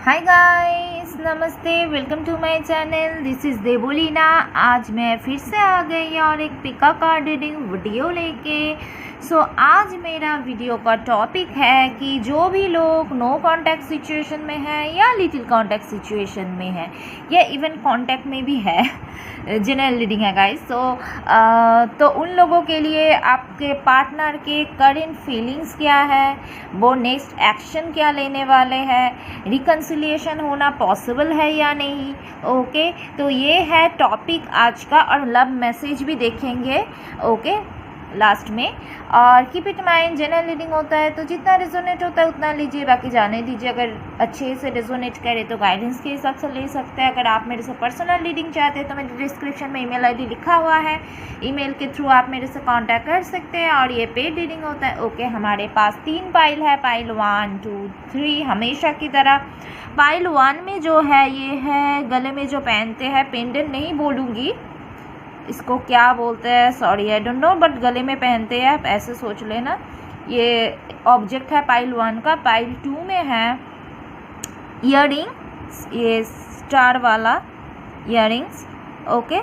हाय guys, नमस्ते, welcome to my channel. This is Debolina. आज मैं फिर से आ गई और एक पिका कार्ड रीडिंग वीडियो लेके। आज मेरा वीडियो का टॉपिक है कि जो भी लोग नो कांटेक्ट सिचुएशन में है या लिटिल कांटेक्ट सिचुएशन में है या इवन कांटेक्ट में भी है, जनरल रीडिंग है गाइस। तो उन लोगों के लिए आपके पार्टनर के करेंट फीलिंग्स क्या है, वो नेक्स्ट एक्शन क्या लेने वाले हैं, रिकन्सिलिएशन होना पॉसिबल है या नहीं। ओके, तो ये है टॉपिक आज का, और लव मैसेज भी देखेंगे ओके लास्ट में। और keep it mind, general reading होता है तो जितना रिजोनेट होता है उतना लीजिए, बाकी जाने दीजिए। अगर अच्छे से रिजोनेट करे तो गाइडेंस के हिसाब से ले सकते हैं। अगर आप मेरे से पर्सनल रीडिंग चाहते हैं तो मेरे डिस्क्रिप्शन में ईमेल आईडी लिखा हुआ है, ईमेल के थ्रू आप मेरे से कांटेक्ट कर सकते हैं। और ये पेड रीडिंग होता है। ओके, हमारे पास 3 पाइल है, पाइल 1, 2, 3 हमेशा की तरह। पाइल 1 में जो है ये है गले में जो पहनते हैं, पेंडेंट नहीं बोलूँगी, इसको क्या बोलते हैं, sorry I don't know, but गले में पहनते हैं, आप ऐसे सोच लेना। ये ऑब्जेक्ट है पाइल 1 का। पाइल 2 में है ईयरिंग्स, ये स्टार वाला ईयरिंग्स ओके।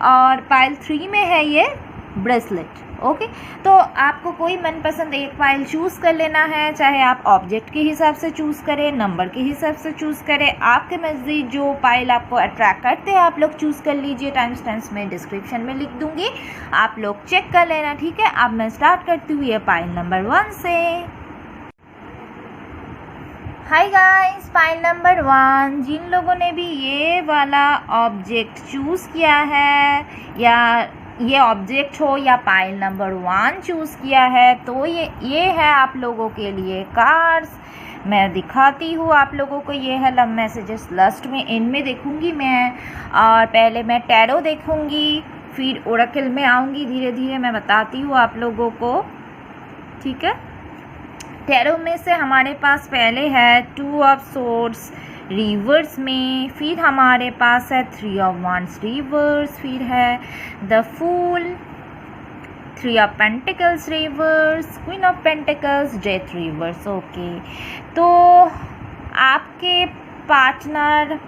और पाइल 3 में है ये ब्रेसलेट ओके। तो आपको कोई मनपसंद एक पाइल चूज़ कर लेना है, चाहे आप ऑब्जेक्ट के हिसाब से चूज़ करें, नंबर के हिसाब से चूज़ करें, आपके नज़दीक जो पाइल आपको अट्रैक्ट करते हैं आप लोग चूज़ कर लीजिए। टाइम स्टैम्प्स में डिस्क्रिप्शन में लिख दूंगी, आप लोग चेक कर लेना, ठीक है। अब मैं स्टार्ट करती हूँ ये पाइल नंबर 1 से। हाय गाइस, पाइल नंबर 1, जिन लोगों ने भी ये वाला ऑब्जेक्ट चूज़ किया है, या ये ऑब्जेक्ट हो या पाइल नंबर 1 चूज़ किया है, तो ये है आप लोगों के लिए कार्ड्स। मैं दिखाती हूँ आप लोगों को। ये है लव मैसेजेस, लास्ट में एंड में देखूँगी मैं। और पहले मैं टैरो देखूँगी, फिर ओरेकल में आऊँगी। धीरे धीरे मैं बताती हूँ आप लोगों को, ठीक है। टैरो में से हमारे पास पहले है 2 ऑफ सोर्ड्स रिवर्स में, फिर हमारे पास है 3 ऑफ वांड्स रिवर्स, फिर है the fool, 3 of pentacles reverse, queen of pentacles, death reverse okay. तो आपके पार्टनर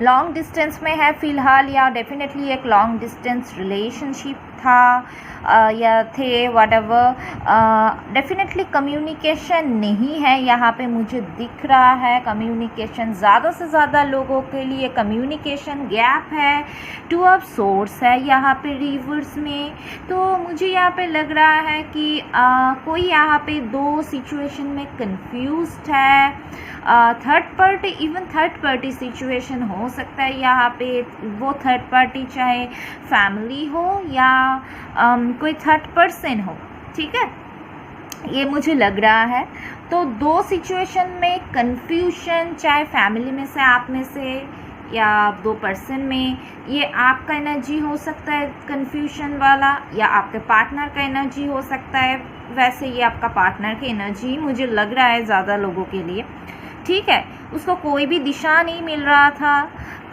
लॉन्ग डिस्टेंस में है फ़िलहाल, या डेफिनेटली एक लॉन्ग डिस्टेंस रिलेशनशिप था या थे व्हाटएवर। डेफिनेटली कम्युनिकेशन नहीं है यहाँ पे, मुझे दिख रहा है कम्युनिकेशन ज़्यादा से ज़्यादा लोगों के लिए कम्युनिकेशन गैप है। 2 ऑफ सोर्ड्स है यहाँ पे रिवर्स में। तो मुझे यहाँ पे लग रहा है कि कोई यहाँ पे 2 सिचुएशन में कंफ्यूज्ड है। Third party, even third party situation हो सकता है यहाँ पे। वो थर्ड पार्टी चाहे फैमिली हो या कोई थर्ड पर्सन हो, ठीक है, ये मुझे लग रहा है। तो 2 सिचुएशन में कंफ्यूजन, चाहे फैमिली में से, आप में से, या 2 पर्सन में, ये आपका एनर्जी हो सकता है कंफ्यूजन वाला, या आपके पार्टनर का एनर्जी हो सकता है। वैसे ये आपका पार्टनर की एनर्जी मुझे लग रहा है ज़्यादा लोगों के लिए, ठीक है। उसको कोई भी दिशा नहीं मिल रहा था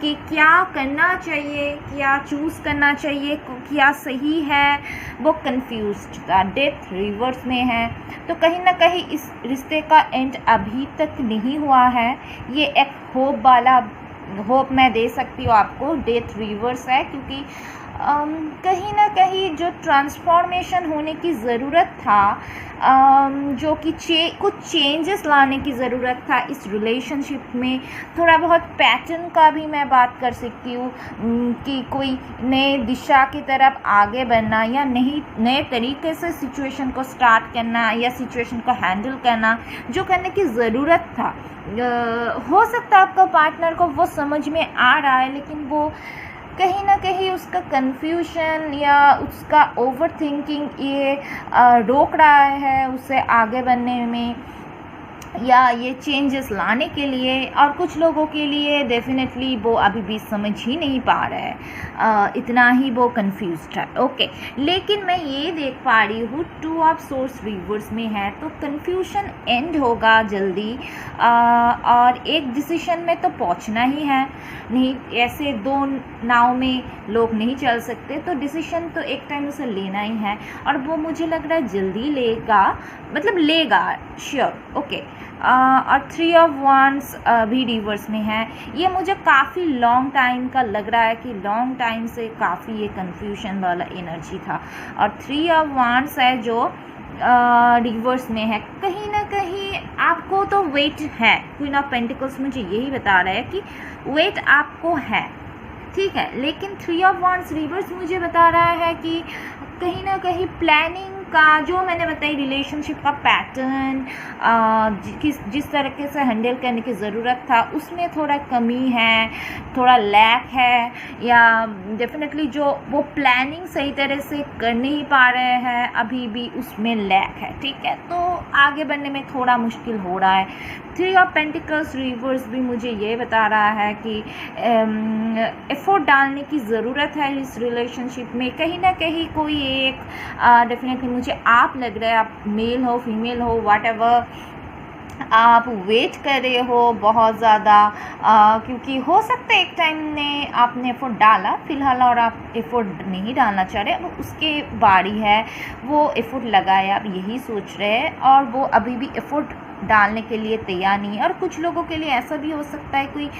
कि क्या करना चाहिए, क्या चूज़ करना चाहिए, क्या सही है, वो कंफ्यूज्ड था। डेथ रिवर्स में है, तो कहीं ना कहीं इस रिश्ते का एंड अभी तक नहीं हुआ है। ये एक होप वाला, होप मैं दे सकती हूँ आपको। डेथ रिवर्स है क्योंकि कहीं ना कहीं जो ट्रांसफॉर्मेशन होने की ज़रूरत था, जो कि कुछ चेंजेस लाने की ज़रूरत था इस रिलेशनशिप में। थोड़ा बहुत पैटर्न का भी मैं बात कर सकती हूँ कि कोई नए दिशा की तरफ आगे बढ़ना, या नहीं नए तरीके से सिचुएशन को स्टार्ट करना, या सिचुएशन को हैंडल करना, जो करने की ज़रूरत था। हो सकता है आपका पार्टनर को वो समझ में आ रहा है, लेकिन वो कहीं ना कहीं उसका कंफ्यूजन या उसका ओवर थिंकिंग ये रोक रहा है उसे आगे बढ़ने में, या ये चेंजेस लाने के लिए। और कुछ लोगों के लिए डेफिनेटली वो अभी भी समझ ही नहीं पा रहा है, इतना ही वो कंफ्यूज्ड है ओके। लेकिन मैं ये देख पा रही हूँ 2 ऑफ सोर्स रिवर्स में है, तो कंफ्यूजन एंड होगा जल्दी। और एक डिसीजन में तो पहुँचना ही है, नहीं ऐसे 2 नाव में लोग नहीं चल सकते। तो डिसीजन तो एक टाइम उसे लेना ही है, और वो मुझे लग रहा है जल्दी लेगा, मतलब लेगा श्योर ओके। और 3 ऑफ wands भी रिवर्स में है। ये मुझे काफ़ी लॉन्ग टाइम का लग रहा है कि लॉन्ग टाइम से काफ़ी ये कन्फ्यूजन वाला एनर्जी था। और 3 ऑफ wands है जो रिवर्स में है। कहीं ना कहीं आपको तो वेट है, क्वीन ऑफ पेंटिकल्स मुझे यही बता रहा है कि वेट आपको है, ठीक है। लेकिन 3 ऑफ wands रिवर्स मुझे बता रहा है कि कहीं ना कहीं प्लानिंग का, जो मैंने बताई रिलेशनशिप का पैटर्न, जिस तरीके से हैंडल करने की ज़रूरत था उसमें थोड़ा कमी है, थोड़ा लैक है, या डेफिनेटली जो वो प्लानिंग सही तरह से कर नहीं पा रहे हैं अभी भी उसमें लैक है, ठीक है। तो आगे बढ़ने में थोड़ा मुश्किल हो रहा है। 3 ऑफ पेंटिकल्स रिवर्स भी मुझे ये बता रहा है कि एफर्ट डालने की ज़रूरत है इस रिलेशनशिप में। कहीं ना कहीं कोई एक डेफिनेटली मुझे आप लग रहा है, आप मेल हो फीमेल हो व्हाटएवर, आप वेट कर रहे हो बहुत ज़्यादा, क्योंकि हो सकता है एक टाइम में आपने एफर्ट डाला फिलहाल और आप एफर्ट नहीं डालना चाह रहे, वो उसके बारी है, वो एफर्ट लगाए आप यही सोच रहे हैं और वो अभी भी एफर्ट डालने के लिए तैयार नहीं है। और कुछ लोगों के लिए ऐसा भी हो सकता है कोई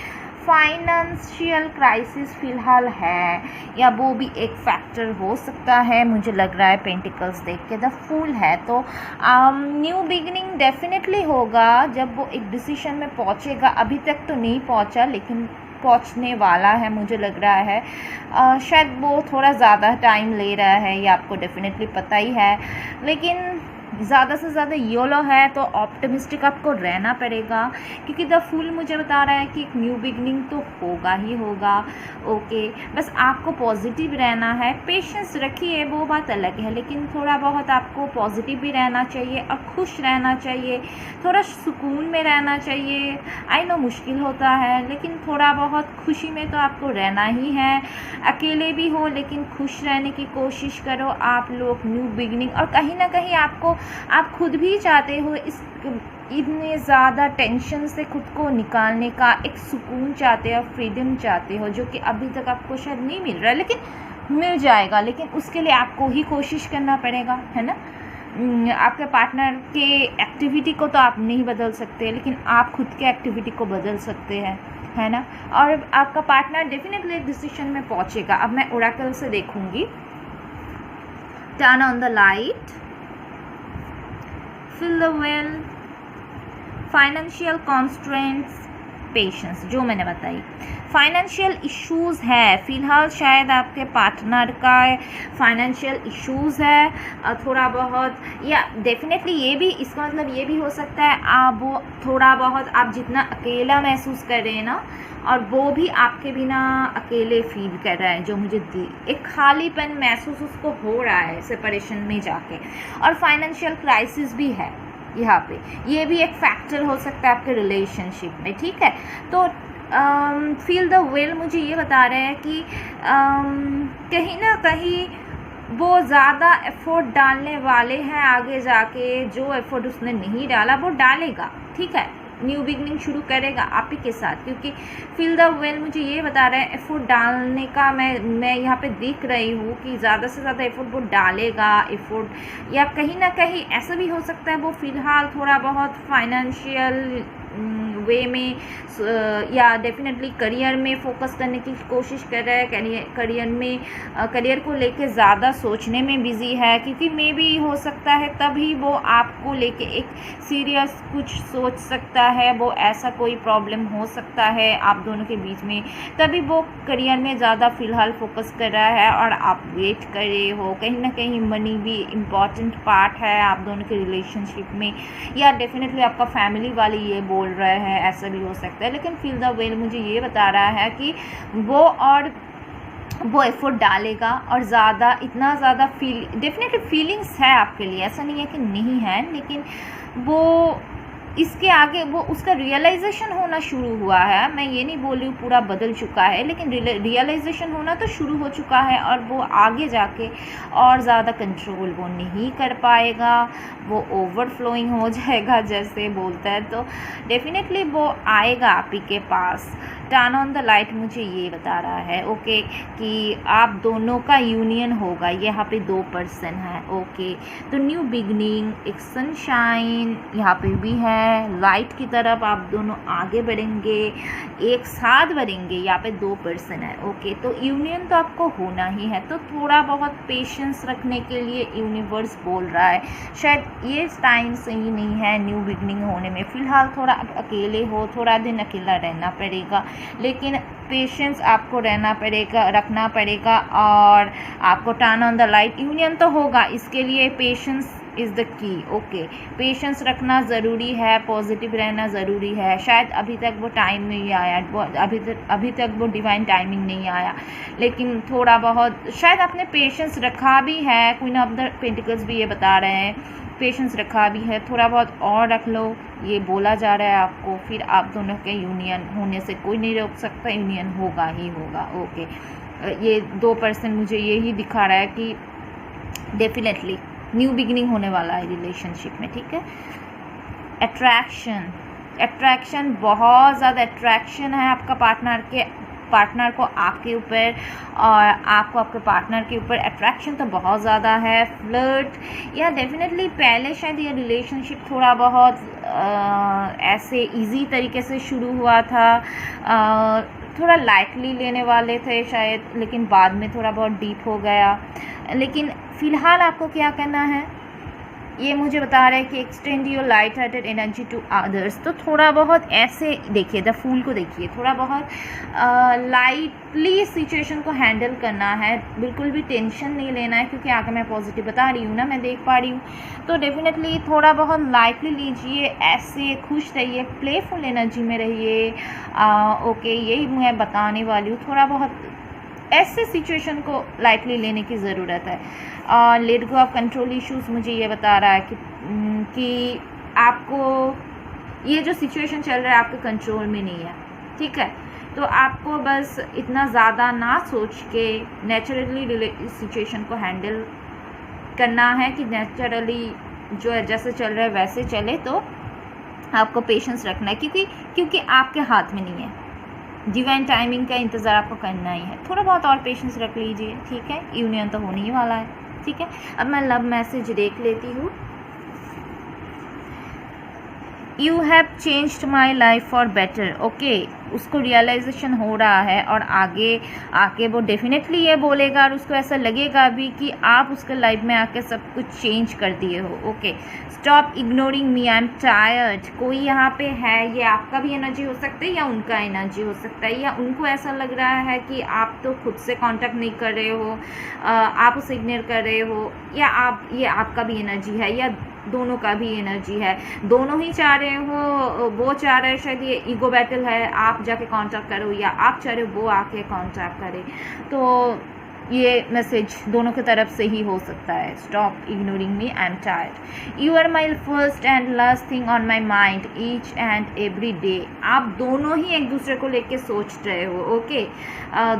फाइनेंशियल क्राइसिस फ़िलहाल है, या वो भी एक फैक्टर हो सकता है मुझे लग रहा है। पेंटिकल्स देख के द फूल है तो न्यू बिगिनिंग डेफिनेटली होगा जब वो एक डिसीजन में पहुंचेगा। अभी तक तो नहीं पहुंचा लेकिन पहुंचने वाला है मुझे लग रहा है। शायद वो थोड़ा ज़्यादा टाइम ले रहा है, ये आपको डेफिनेटली पता ही है, लेकिन ज़्यादा से ज़्यादा योलो है तो ऑप्टिमिस्टिक आपको रहना पड़ेगा, क्योंकि द फूल मुझे बता रहा है कि एक न्यू बिगनिंग तो होगा ही होगा। ओके, बस आपको पॉजिटिव रहना है, पेशेंस रखिए वो बात अलग है, लेकिन थोड़ा बहुत आपको पॉजिटिव भी रहना चाहिए और खुश रहना चाहिए, थोड़ा सुकून में रहना चाहिए। आई नो मुश्किल होता है लेकिन थोड़ा बहुत खुशी में तो आपको रहना ही है। अकेले भी हो लेकिन खुश रहने की कोशिश करो आप लोग, न्यू बिगनिंग। और कहीं ना कहीं आप खुद भी चाहते हो इस इतने ज़्यादा टेंशन से खुद को निकालने का एक सुकून चाहते हो, फ्रीडम चाहते हो, जो कि अभी तक आपको शायद नहीं मिल रहा है लेकिन मिल जाएगा। लेकिन उसके लिए आपको ही कोशिश करना पड़ेगा, है ना। आपके पार्टनर के एक्टिविटी को तो आप नहीं बदल सकते लेकिन आप खुद के एक्टिविटी को बदल सकते हैं, है ना। और आपका पार्टनर डेफिनेटली एक डिसीजन में पहुंचेगा। अब मैं ओरेकल से देखूंगी। Turn on the light, fill the well, financial constraints, patience, जो मैंने बताई। फाइनेंशियल इश्यूज़ है फ़िलहाल, शायद आपके पार्टनर का फाइनेंशियल इश्यूज़ है थोड़ा बहुत, या डेफिनेटली ये भी, इसका मतलब ये भी हो सकता है आप वो थोड़ा बहुत आप जितना अकेला महसूस कर रहे हैं ना, और वो भी आपके बिना अकेले फील कर रहा है, जो मुझे एक खालीपन महसूस उसको हो रहा है सेपरेशन में जाके। और फाइनेंशियल क्राइसिस भी है यहाँ पे, ये भी एक फैक्टर हो सकता है आपके रिलेशनशिप में, ठीक है। तो फील द वेल मुझे ये बता रहे हैं कि कहीं ना कहीं वो ज़्यादा एफर्ट डालने वाले हैं आगे जाके, जो एफर्ट उसने नहीं डाला वो डालेगा, ठीक है, न्यू बिगनिंग शुरू करेगा आप ही के साथ। क्योंकि फील द वेल मुझे ये बता रहे हैं एफर्ट डालने का, मैं यहाँ पे देख रही हूँ कि ज़्यादा से ज़्यादा एफर्ट वो डालेगा एफर्ट, या कहीं ना कहीं ऐसा भी हो सकता है वो फ़िलहाल थोड़ा बहुत फाइनेंशियल वे में या डेफिनेटली करियर में फोकस करने की कोशिश कर रहा है, करियर को लेके ज़्यादा सोचने में बिज़ी है, क्योंकि मे भी हो सकता है तभी वो आपको लेके एक सीरियस कुछ सोच सकता है, वो ऐसा कोई प्रॉब्लम हो सकता है आप दोनों के बीच में, तभी वो करियर में ज़्यादा फ़िलहाल फोकस कर रहा है और आप वेट कर रहे हो। कहीं ना कहीं मनी भी इम्पॉर्टेंट पार्ट है आप दोनों के रिलेशनशिप में, या डेफिनेटली आपका फैमिली वाले ये बोल रहे हैं, ऐसा भी हो सकता है। लेकिन फील द वेल मुझे ये बता रहा है कि वो एफर्ट डालेगा और इतना ज़्यादा डेफिनेटली फीलिंग्स है आपके लिए, ऐसा नहीं है कि नहीं है, लेकिन वो इसके आगे वो उसका रियलाइजेशन होना शुरू हुआ है। मैं ये नहीं बोल रही हूँ पूरा बदल चुका है, लेकिन रियलाइजेशन होना तो शुरू हो चुका है, और वो आगे जाके और ज़्यादा कंट्रोल वो नहीं कर पाएगा, वो ओवरफ्लोइंग हो जाएगा जैसे बोलता है। तो डेफिनेटली वो आएगा आप ही के पास, टर्न ऑन द लाइट मुझे ये बता रहा है ओके कि आप दोनों का यूनियन होगा। यहाँ पे 2 पर्सन है ओके। तो न्यू बिगनिंग, एक सनशाइन यहाँ पे भी है, लाइट की तरफ आप दोनों आगे बढ़ेंगे, एक साथ बढ़ेंगे। यहाँ पे 2 पर्सन है ओके। तो यूनियन तो आपको होना ही है, तो थोड़ा बहुत पेशेंस रखने के लिए यूनिवर्स बोल रहा है। शायद ये टाइम सही नहीं है न्यू बिगनिंग होने में, फ़िलहाल थोड़ा आप अकेले हो, थोड़ा दिन अकेला रहना पड़ेगा, लेकिन पेशेंस आपको रखना पड़ेगा और आपको turn on the light union तो होगा। इसके लिए patience is the key okay. Patience रखना ज़रूरी है, पॉजिटिव रहना ज़रूरी है। शायद अभी तक वो टाइम नहीं आया, अभी तक वो डिवाइन टाइमिंग नहीं आया, लेकिन थोड़ा बहुत शायद आपने पेशेंस रखा भी है। क्वीन ऑफ द पेंटिकल्स भी ये बता रहे हैं पेशेंस रखा भी है, थोड़ा बहुत और रख लो, ये बोला जा रहा है आपको। फिर आप दोनों के यूनियन होने से कोई नहीं रोक सकता, यूनियन होगा ही होगा ओके। ये 2 पर्सन मुझे यही दिखा रहा है कि डेफिनेटली न्यू बिगिनिंग होने वाला है रिलेशनशिप में, ठीक है। अट्रैक्शन बहुत ज़्यादा अट्रैक्शन है आपका पार्टनर को आपके ऊपर, और आपको आपके पार्टनर के ऊपर अट्रैक्शन तो बहुत ज़्यादा है। फ्लर्ट या डेफिनेटली पहले शायद ये रिलेशनशिप थोड़ा बहुत ऐसे इजी तरीके से शुरू हुआ था, थोड़ा लाइटली लेने वाले थे शायद, लेकिन बाद में थोड़ा बहुत डीप हो गया। लेकिन फ़िलहाल आपको क्या करना है, ये मुझे बता रहा है कि extend your light hearted energy to others. तो थोड़ा बहुत ऐसे देखिए, द फूल को देखिए, थोड़ा बहुत लाइटली सिचुएशन को हैंडल करना है, बिल्कुल भी टेंशन नहीं लेना है, क्योंकि आगे मैं पॉजिटिव बता रही हूँ ना, मैं देख पा रही हूँ। तो डेफिनेटली थोड़ा बहुत लाइटली लीजिए, ऐसे खुश रहिए, प्लेफुल एनर्जी में रहिए ओके। यही मैं बताने वाली हूँ, थोड़ा बहुत ऐसे सिचुएशन को लाइटली लेने की ज़रूरत है। Let go of control issues मुझे ये बता रहा है कि आपको ये जो सिचुएशन चल रहा है आपके कंट्रोल में नहीं है, ठीक है। तो आपको बस इतना ज़्यादा ना सोच के नेचुरली सिचुएशन को हैंडल करना है कि नेचुरली जो जैसे चल रहा है वैसे चले। तो आपको पेशेंस रखना है, क्योंकि आपके हाथ में नहीं है, डिवाइन टाइमिंग का इंतज़ार आपको करना ही है। थोड़ा बहुत और पेशेंस रख लीजिए, ठीक है। यूनियन तो होने ही वाला है, ठीक है। अब मैं लव मैसेज देख लेती हूँ। You have changed my life for better okay. उसको रियलाइजेशन हो रहा है और आगे वो डेफिनेटली ये बोलेगा, और उसको ऐसा लगेगा भी कि आप उसके लाइफ में आके सब कुछ चेंज कर दिए हो okay. Stop ignoring me, I am tired. कोई यहाँ पे है, ये आपका भी एनर्जी हो सकता है या उनका एनर्जी हो सकता है, या उनको ऐसा लग रहा है कि आप तो खुद से कांटेक्ट नहीं कर रहे हो, आप उसे इग्नोर कर रहे हो, या ये आपका भी एनर्जी है, या दोनों का भी एनर्जी है। दोनों ही चाह रहे हो, वो चाह रहे हैं शायद ये ईगो बैटल है, आप जाके कांटेक्ट करो, या आप चाह रहे हो वो आके कांटेक्ट करे। तो ये मैसेज दोनों की तरफ से ही हो सकता है। Stop ignoring me, I am tired. You are my first and last thing on my mind each and every day. आप दोनों ही एक दूसरे को लेके सोच रहे हो ओके।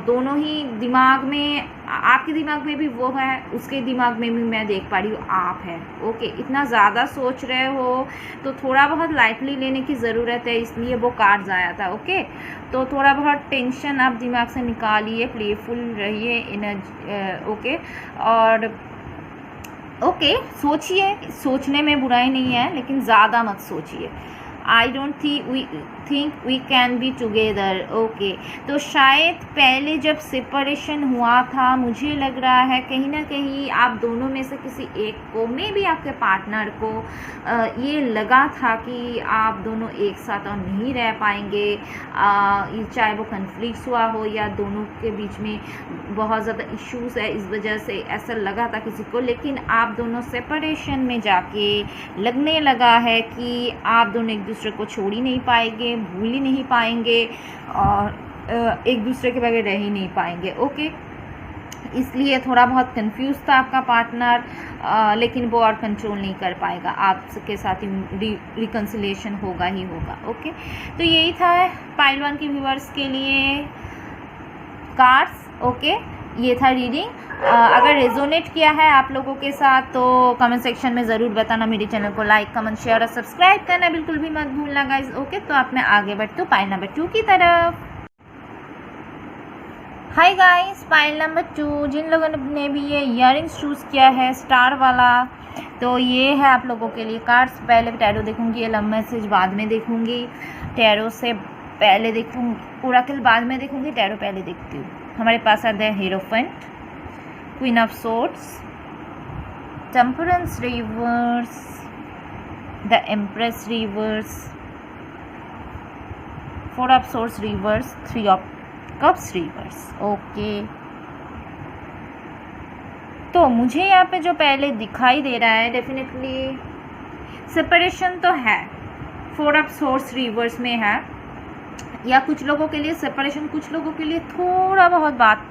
दोनों ही दिमाग में, आपके दिमाग में भी वो है, उसके दिमाग में भी मैं देख पा रही हूँ आप है ओके। इतना ज़्यादा सोच रहे हो तो थोड़ा बहुत लाइटली लेने की ज़रूरत है, इसलिए वो कार्ड्स आया था ओके। तो थोड़ा बहुत टेंशन आप दिमाग से निकालिए, प्लेफुल रहिए ओके। और ओके सोचिए, सोचने में बुराई नहीं है, लेकिन ज़्यादा मत सोचिए। I don't think we can be together okay. तो शायद पहले जब सेपरेशन हुआ था, मुझे लग रहा है कहीं ना कहीं आप दोनों में से किसी एक को, मे भी आपके पार्टनर को ये लगा था कि आप दोनों एक साथ और नहीं रह पाएंगे, चाहे वो कन्फ्लिक्ट हुआ हो या दोनों के बीच में बहुत ज़्यादा इश्यूज है, इस वजह से ऐसा लगा था किसी को। लेकिन आप दोनों सेपरेशन में जाके लगने लगा है कि आप दोनों एक दूसरे को छोड़ ही नहीं पाएंगे, भूल ही नहीं पाएंगे, और एक दूसरे के बगैर रह ही नहीं पाएंगे ओके। इसलिए थोड़ा बहुत कंफ्यूज था आपका पार्टनर, लेकिन वो और कंट्रोल नहीं कर पाएगा, आपके साथ रिकन्सिलिएशन होगा ही होगा ओके। तो यही था पाइल 1 के व्यूअर्स के लिए कार्ड्स ओके। ये था रीडिंग। अगर रेजोनेट किया है आप लोगों के साथ तो कमेंट सेक्शन में ज़रूर बताना। मेरे चैनल को लाइक, कमेंट, शेयर और सब्सक्राइब करना बिल्कुल भी मत भूलना गाइज ओके। तो आप मैं आगे बढ़ती हूँ पाइल नंबर 2 की तरफ। हाय गाइस, पाइल नंबर 2 जिन लोगों ने भी ये इयररिंग्स चूज़ किया है स्टार वाला, तो ये है आप लोगों के लिए कार्ड्स। पहले टैरो देखूंगी, ये लव मैसेज बाद में देखूंगी, टैरो से पहले देखूंगी, ओरेकल बाद में देखूंगी, टैरो पहले देखती हूँ। हमारे पास है the hierophant, queen of swords, temperance reverse, the empress reverse, four of swords reverse, three of cups reverse. Okay, तो मुझे यहाँ पे जो पहले दिखाई दे रहा है डेफिनेटली सेपरेशन तो है, फोर ऑफ सोर्ड्स रिवर्स में है, या कुछ लोगों के लिए सेपरेशन, कुछ लोगों के लिए थोड़ा बहुत बात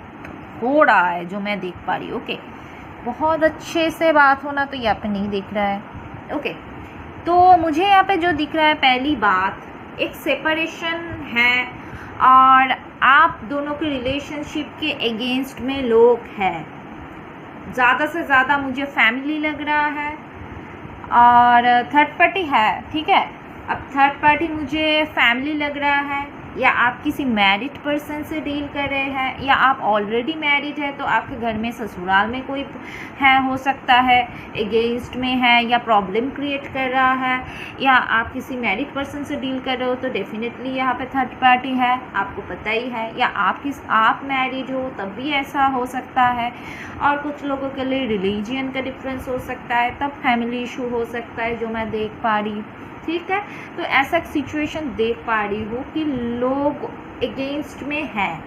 हो रहा है जो मैं देख पा रही हूँ। ओके, बहुत अच्छे से बात होना तो यहाँ पे नहीं दिख रहा है। ओके, तो मुझे यहाँ पे जो दिख रहा है, पहली बात एक सेपरेशन है और आप दोनों के रिलेशनशिप के अगेंस्ट में लोग हैं। ज़्यादा से ज़्यादा मुझे फैमिली लग रहा है और थर्ड पार्टी है, ठीक है। अब थर्ड पार्टी मुझे फैमिली लग रहा है, या आप किसी मैरिड पर्सन से डील कर रहे हैं, या आप ऑलरेडी मैरिड है तो आपके घर में ससुराल में कोई है, हो सकता है अगेंस्ट में है या प्रॉब्लम क्रिएट कर रहा है, या आप किसी मैरिड पर्सन से डील कर रहे हो तो डेफिनेटली यहाँ पे थर्ड पार्टी है, आपको पता ही है। या आप मैरिड हो तब भी ऐसा हो सकता है, और कुछ लोगों के लिए रिलीजियन का डिफरेंस हो सकता है, तब फैमिली इशू हो सकता है जो मैं देख पा रही हूँ, ठीक है। तो ऐसा सिचुएशन देख पा रही हूँ कि लोग अगेंस्ट में हैं,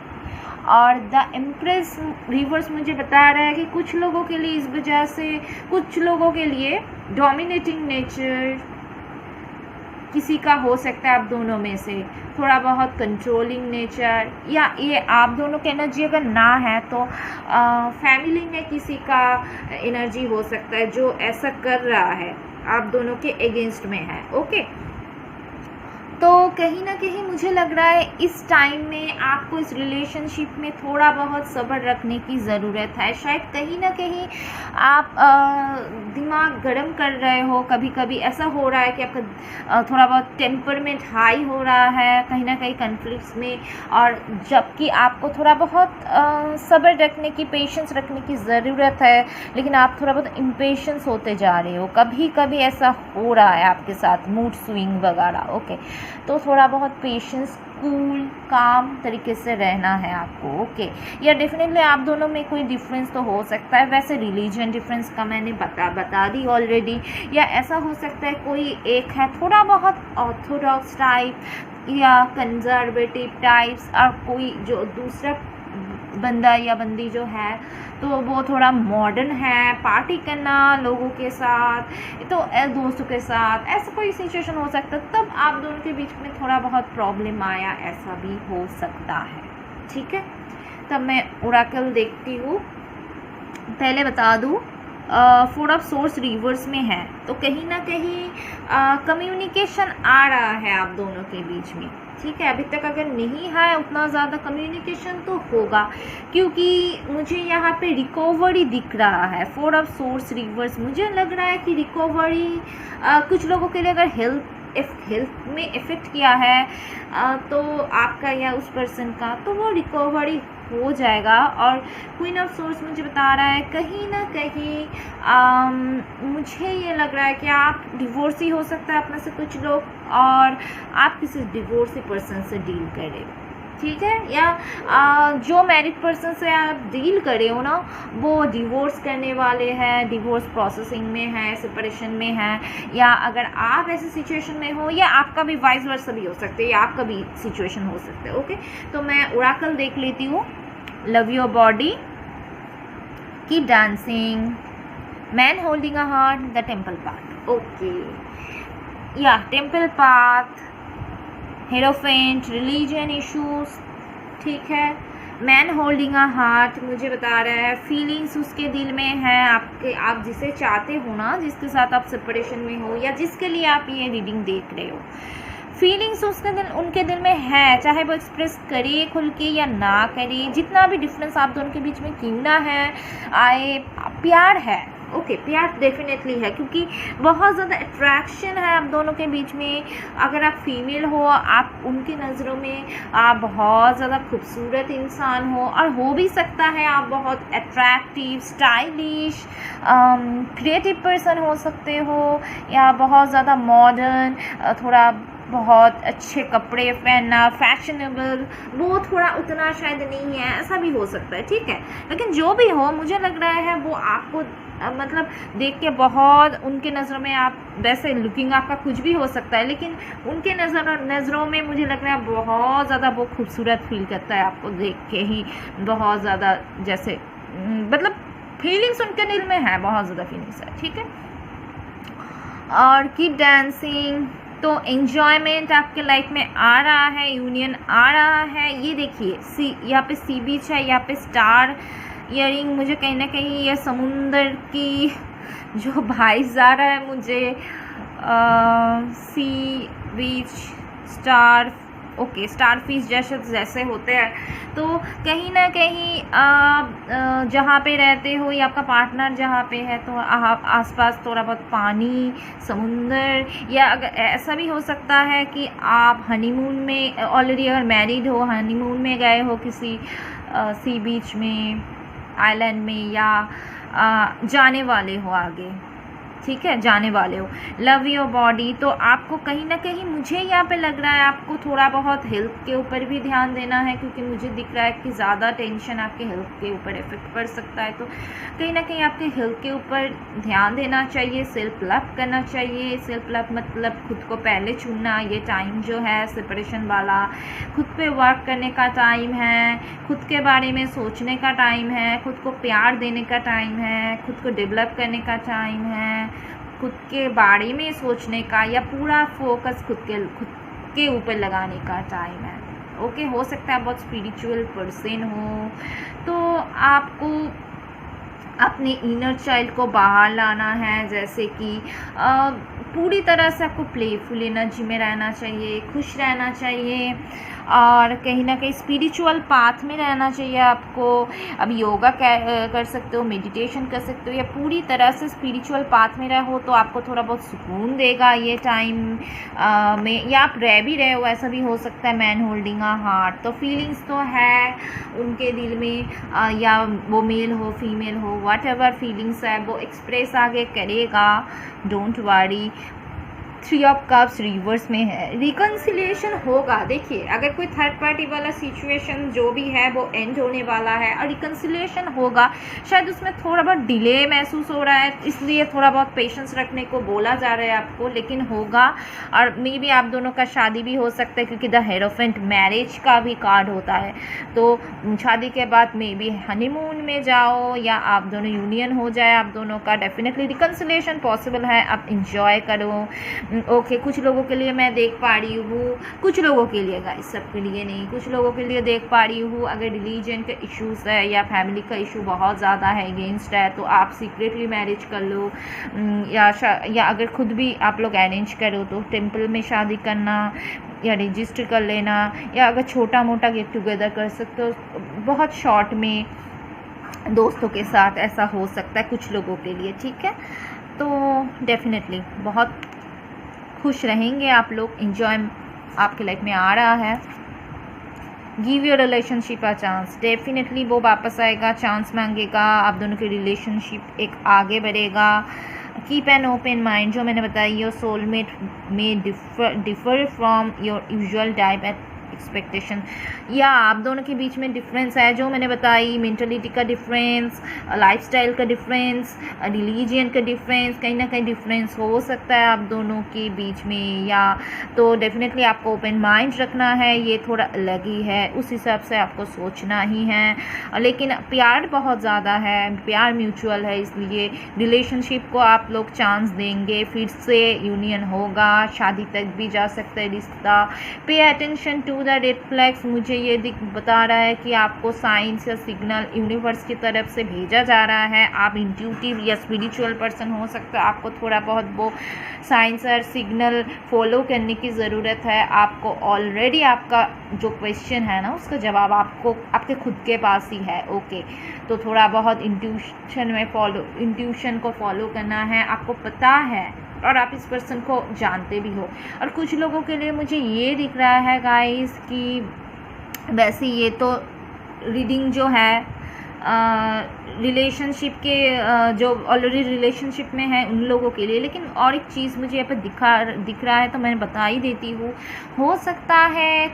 और द एम्प्रेस रिवर्स मुझे बता रहा है कि कुछ लोगों के लिए इस वजह से, कुछ लोगों के लिए डोमिनेटिंग नेचर किसी का हो सकता है, आप दोनों में से थोड़ा बहुत कंट्रोलिंग नेचर, या ये आप दोनों की एनर्जी अगर ना है तो फैमिली में किसी का एनर्जी हो सकता है जो ऐसा कर रहा है, आप दोनों के अगेंस्ट में है। ओके, तो कहीं ना कहीं मुझे लग रहा है इस टाइम में आपको इस रिलेशनशिप में थोड़ा बहुत सब्र रखने की ज़रूरत है। शायद कहीं ना कहीं आप दिमाग गर्म कर रहे हो, कभी कभी ऐसा हो रहा है कि आपका थोड़ा बहुत टेम्परमेंट हाई हो रहा है कहीं ना कहीं कन्फ्लिक्ट्स में, और जबकि आपको थोड़ा बहुत सब्र रखने की, पेशेंस रखने की ज़रूरत है, लेकिन आप थोड़ा बहुत इम्पेशेंस होते जा रहे हो। कभी कभी ऐसा हो रहा है आपके साथ, मूड स्विंग वगैरह। ओके, तो थोड़ा बहुत पेशेंस, कूल, काम तरीके से रहना है आपको। ओके, या डेफिनेटली आप दोनों में कोई डिफरेंस तो हो सकता है, वैसे रिलीजन डिफरेंस का मैंने बता दी ऑलरेडी। या ऐसा हो सकता है कोई एक है थोड़ा बहुत ऑर्थोडॉक्स टाइप या कंजर्वेटिव टाइप्स, और कोई जो दूसरा बंदा या बंदी जो है तो वो थोड़ा मॉडर्न है, पार्टी करना लोगों के साथ, तो दोस्तों के साथ, ऐसा कोई सिचुएशन हो सकता है। तब आप दोनों के बीच में थोड़ा बहुत प्रॉब्लम आया, ऐसा भी हो सकता है, ठीक है। तब मैं ओरेकल देखती हूँ। पहले बता दूँ, फोर ऑफ सोर्स रिवर्स में है, तो कहीं ना कहीं कम्युनिकेशन आ रहा है आप दोनों के बीच में, ठीक है। अभी तक अगर नहीं है उतना ज़्यादा कम्युनिकेशन तो होगा, क्योंकि मुझे यहाँ पे रिकवरी दिख रहा है। फोर ऑफ सोर्स रिवर्स मुझे लग रहा है कि रिकवरी कुछ लोगों के लिए अगर हेल्थ में इफ़ेक्ट किया है तो आपका या उस पर्सन का, तो वो रिकवरी हो जाएगा। और क्वीन ऑफ सोर्स मुझे बता रहा है कहीं ना कहीं मुझे ये लग रहा है कि आप डिवोर्सी हो सकता है अपने से कुछ लोग, और आप किसी डिवोर्सी पर्सन से डील कर रहे हो, ठीक है। या जो मैरिड पर्सन से आप डील कर रहे हो ना, वो डिवोर्स करने वाले हैं, डिवोर्स प्रोसेसिंग में है, सेपरेशन में है, या अगर आप ऐसी सिचुएशन में हो, या आपका भी वाइस वर्सा भी हो सकता है, या आपका भी सिचुएशन हो सकता है। ओके, तो मैं ओरेकल देख लेती हूँ। Love your body, keep dancing, man holding a heart, the temple path. Okay, या temple path, hierophant, religion issues, ठीक है। मैन होल्डिंग अ हार्ट मुझे बता रहा है फीलिंग्स उसके दिल में है, आप जिसे चाहते हो ना, जिसके साथ आप सेपरेशन में हो, या जिसके लिए आप ये रीडिंग देख रहे हो, फीलिंग्स उनके दिल में है, चाहे वो एक्सप्रेस करे खुल के या ना करे, जितना भी डिफरेंस आप दोनों के बीच में क्यों ना है आए, प्यार है, ओके, प्यार डेफिनेटली है, क्योंकि बहुत ज़्यादा अट्रैक्शन है आप दोनों के बीच में। अगर आप फीमेल हो, आप उनकी नज़रों में आप बहुत ज़्यादा खूबसूरत इंसान हो, और हो भी सकता है आप बहुत अट्रैक्टिव, स्टाइलिश, क्रिएटिव पर्सन हो सकते हो, या बहुत ज़्यादा मॉडर्न, थोड़ा बहुत अच्छे कपड़े पहनना, फैशनेबल, वो थोड़ा उतना शायद नहीं है, ऐसा भी हो सकता है, ठीक है। लेकिन जो भी हो, मुझे लग रहा है वो आपको मतलब देख के बहुत, उनके नज़रों में आप, वैसे लुकिंग आपका कुछ भी हो सकता है, लेकिन उनके नज़रों में मुझे लग रहा है बहुत ज़्यादा वो खूबसूरत फील करता है आपको देख के ही, बहुत ज़्यादा, जैसे मतलब फीलिंग्स उनके दिल में है, बहुत ज़्यादा फीलिंग्स है, ठीक है। और कीप डांसिंग, तो एन्जॉयमेंट आपके लाइफ में आ रहा है, यूनियन आ रहा है। ये देखिए यहाँ पे सी बीच है, यहाँ पे स्टार ईयरिंग, मुझे कहीं ना कहीं ये समुंदर की जो वाइब्स आ रहा है मुझे, सी बीच, स्टार, ओके, स्टार फिश जैसे होते हैं, तो कहीं ना कहीं जहाँ पे रहते हो या आपका पार्टनर जहाँ पे है, तो आसपास थोड़ा बहुत पानी, समुंदर, या अगर ऐसा भी हो सकता है कि आप हनीमून में ऑलरेडी अगर मैरिड हो, हनीमून में गए हो किसी सी बीच में, आइलैंड में, या जाने वाले हो आगे, ठीक है, जाने वाले हो। लव योर बॉडी, तो आपको कहीं ना कहीं मुझे यहाँ पे लग रहा है आपको थोड़ा बहुत हेल्थ के ऊपर भी ध्यान देना है, क्योंकि मुझे दिख रहा है कि ज़्यादा टेंशन आपके हेल्थ के ऊपर इफेक्ट पड़ सकता है, तो कहीं ना कहीं आपके हेल्थ के ऊपर ध्यान देना चाहिए, सेल्फ लव करना चाहिए। सेल्फ लव मतलब खुद को पहले चुनना। ये टाइम जो है सेपरेशन वाला, खुद पे वर्क करने का टाइम है, खुद के बारे में सोचने का टाइम है, खुद को प्यार देने का टाइम है, खुद को डेवलप करने का टाइम है, खुद के बारे में सोचने का, या पूरा फोकस खुद के ऊपर लगाने का टाइम है। ओके, हो सकता है बहुत स्पिरिचुअल पर्सन हो, तो आपको अपने इनर चाइल्ड को बाहर लाना है, जैसे कि पूरी तरह से आपको प्लेफुल एनर्जी में रहना चाहिए, खुश रहना चाहिए, और कहीं ना कहीं स्पिरिचुअल पाथ में रहना चाहिए आपको। अब योगा कर सकते हो, मेडिटेशन कर सकते हो, या पूरी तरह से स्पिरिचुअल पाथ में रहो, तो आपको थोड़ा बहुत सुकून देगा ये टाइम में। या आप रह भी रहे हो, ऐसा भी हो सकता है, मैन होल्डिंग अ हार्ट, तो फीलिंग्स तो है उनके दिल में, या वो मेल हो फीमेल हो, व्हाट एवर फीलिंग्स है वो एक्सप्रेस आगे करेगा, don't worry. 3 of cups reverse में है, रिकन्सिलिएशन होगा। देखिए, अगर कोई थर्ड पार्टी वाला सिचुएशन जो भी है वो एंड होने वाला है और रिकन्सिलिएशन होगा, शायद उसमें थोड़ा बहुत डिले महसूस हो रहा है, इसलिए थोड़ा बहुत पेशेंस रखने को बोला जा रहा है आपको, लेकिन होगा। और मे बी आप दोनों का शादी भी हो सकता है, क्योंकि द हेरोफेंट मैरिज का भी कार्ड होता है, तो शादी के बाद मे बी हनीमून में जाओ, या आप दोनों यूनियन हो जाए आप दोनों का, डेफिनेटली रिकन्सिलिएशन पॉसिबल है, आप इंजॉय करो। ओके, कुछ लोगों के लिए मैं देख पा रही हूँ, कुछ लोगों के लिए, गाइस सबके लिए नहीं, कुछ लोगों के लिए देख पा रही हूँ, अगर रिलीजन के इश्यूज़ है या फैमिली का इशू बहुत ज़्यादा है, अगेंस्ट है, तो आप सीक्रेटली मैरिज कर लो, या अगर खुद भी आप लोग अरेंज करो तो टेम्पल में शादी करना, या रजिस्टर कर लेना, या अगर छोटा मोटा गेट टुगेदर कर सकते हो बहुत शॉर्ट में दोस्तों के साथ, ऐसा हो सकता है कुछ लोगों के लिए, ठीक है। तो डेफिनेटली बहुत खुश रहेंगे आप लोग, एंजॉय आपके लाइफ में आ रहा है। Give your relationship a chance, definitely वो वापस आएगा, चांस मांगेगा, आप दोनों की रिलेशनशिप एक आगे बढ़ेगा। कीप एन ओपन माइंड, जो मैंने बताई, your soulmate may differ from your usual type at expectation, या आप दोनों के बीच में डिफरेंस है, जो मैंने बताई, मेंटलिटी का डिफरेंस, लाइफस्टाइल का डिफरेंस, रिलीजन का डिफरेंस, कहीं ना कहीं डिफरेंस हो सकता है आप दोनों के बीच में, या तो डेफिनेटली आपको ओपन माइंड रखना है, ये थोड़ा अलग ही है, उस हिसाब से आपको सोचना ही है। लेकिन प्यार बहुत ज़्यादा है, प्यार म्यूचुअल है, इसलिए रिलेशनशिप को आप लोग चांस देंगे, फिर से यूनियन होगा, शादी तक भी जा सकता है रिश्ता। Pay attention to the red flags, मुझे ये बता रहा है कि आपको साइंस या सिग्नल यूनिवर्स की तरफ से भेजा जा रहा है। आप इंट्यूटिव या स्पिरिचुअल पर्सन हो सकता है, आपको थोड़ा बहुत वो साइंस और सिग्नल फॉलो करने की ज़रूरत है। आपको ऑलरेडी आपका जो क्वेश्चन है ना उसका जवाब आपको आपके खुद के पास ही है। ओके, तो थोड़ा बहुत इंट्यूशन को फॉलो करना है, आपको पता है और आप इस पर्सन को जानते भी हो। और कुछ लोगों के लिए मुझे ये दिख रहा है गाइस कि वैसे ये तो रीडिंग जो है रिलेशनशिप के जो ऑलरेडी रिलेशनशिप में है उन लोगों के लिए, लेकिन और एक चीज़ मुझे यहाँ पर दिख रहा है तो मैं बता ही देती हूँ। हो सकता है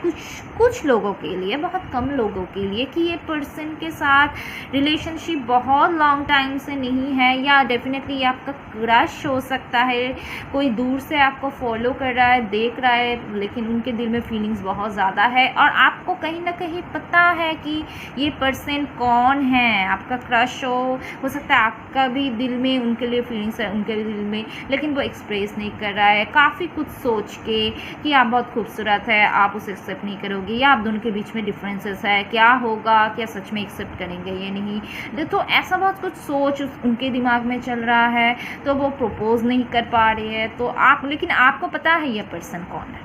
कुछ लोगों के लिए, बहुत कम लोगों के लिए, कि ये पर्सन के साथ रिलेशनशिप बहुत लॉन्ग टाइम से नहीं है, या डेफिनेटली आपका क्रश हो सकता है, कोई दूर से आपको फॉलो कर रहा है, देख रहा है, लेकिन उनके दिल में फीलिंग्स बहुत ज़्यादा है और आपको कहीं ना कहीं पता है कि ये पर्सन कौन है। आपका क्रश हो सकता है आपका भी दिल में उनके लिए फीलिंग्स है, उनके दिल में, लेकिन वो एक्सप्रेस नहीं कर रहा है, काफ़ी कुछ सोच के कि आप बहुत खूबसूरत है, आप उसे एक्सेप्ट नहीं करोगे, या आप दोनों के बीच में डिफरेंसेस है, क्या होगा, क्या सच में एक्सेप्ट करेंगे ये नहीं, तो ऐसा बहुत कुछ सोच उनके दिमाग में चल रहा है, तो वो प्रपोज नहीं कर पा रही है। तो आप, लेकिन आपको पता है ये पर्सन कौन है,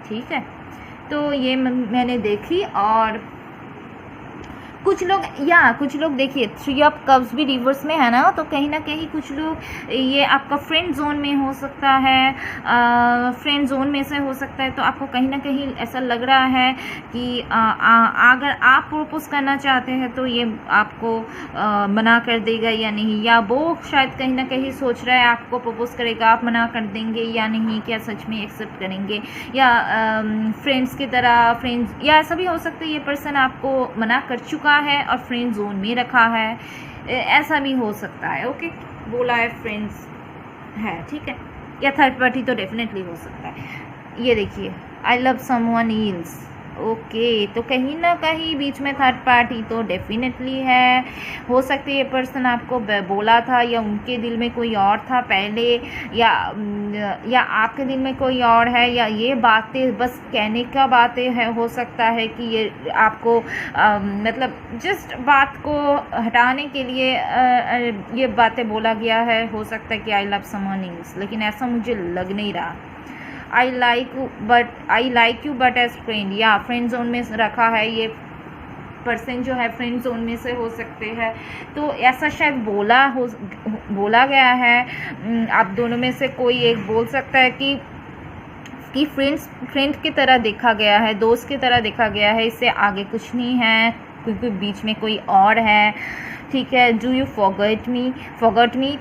ठीक है। तो ये मैंने देखी। और कुछ लोग देखिए 3 ऑफ कप्स भी रिवर्स में है ना, तो कहीं ना कहीं कुछ लोग ये आपका फ्रेंड जोन में हो सकता है, फ्रेंड जोन में से हो सकता है। तो आपको कहीं ना कहीं ऐसा लग रहा है कि अगर आप प्रपोज करना चाहते हैं तो ये आपको मना कर देगा या नहीं, या वो शायद कहीं ना कहीं सोच रहा है आपको प्रपोज करेगा, आप मना कर देंगे या नहीं, क्या सच में एक्सेप्ट करेंगे, या फ्रेंड्स की तरह फ्रेंड्स, या ऐसा भी हो सकता है ये पर्सन आपको मना कर चुका है और फ्रेंड जोन में रखा है, ऐसा भी हो सकता है। ओके, बोला है फ्रेंड्स है, ठीक है, या थर्ड पार्टी तो डेफिनेटली हो सकता है। ये देखिए, I love someone else. Okay, तो कहीं ना कहीं बीच में थर्ड पार्टी तो डेफिनेटली है। हो सकती है ये पर्सन आपको बोला था, या उनके दिल में कोई और था पहले, या आपके दिल में कोई और है, या ये बातें बस कहने का बातें है। हो सकता है कि ये आपको मतलब जस्ट बात को हटाने के लिए ये बातें बोला गया है। हो सकता है कि आई लव समवन एल्स, लेकिन ऐसा मुझे लग नहीं रहा। I like you but as friend, या फ्रेंड जोन में रखा है ये पर्सन जो है, फ्रेंड जोन में से हो सकते हैं। तो ऐसा शायद बोला गया है। आप दोनों में से कोई एक बोल सकता है कि फ्रेंड की तरह देखा गया है, दोस्त की तरह देखा गया है, इससे आगे कुछ नहीं है, क्योंकि बीच में कोई और है, ठीक है। डू यू फॉरगेट मी,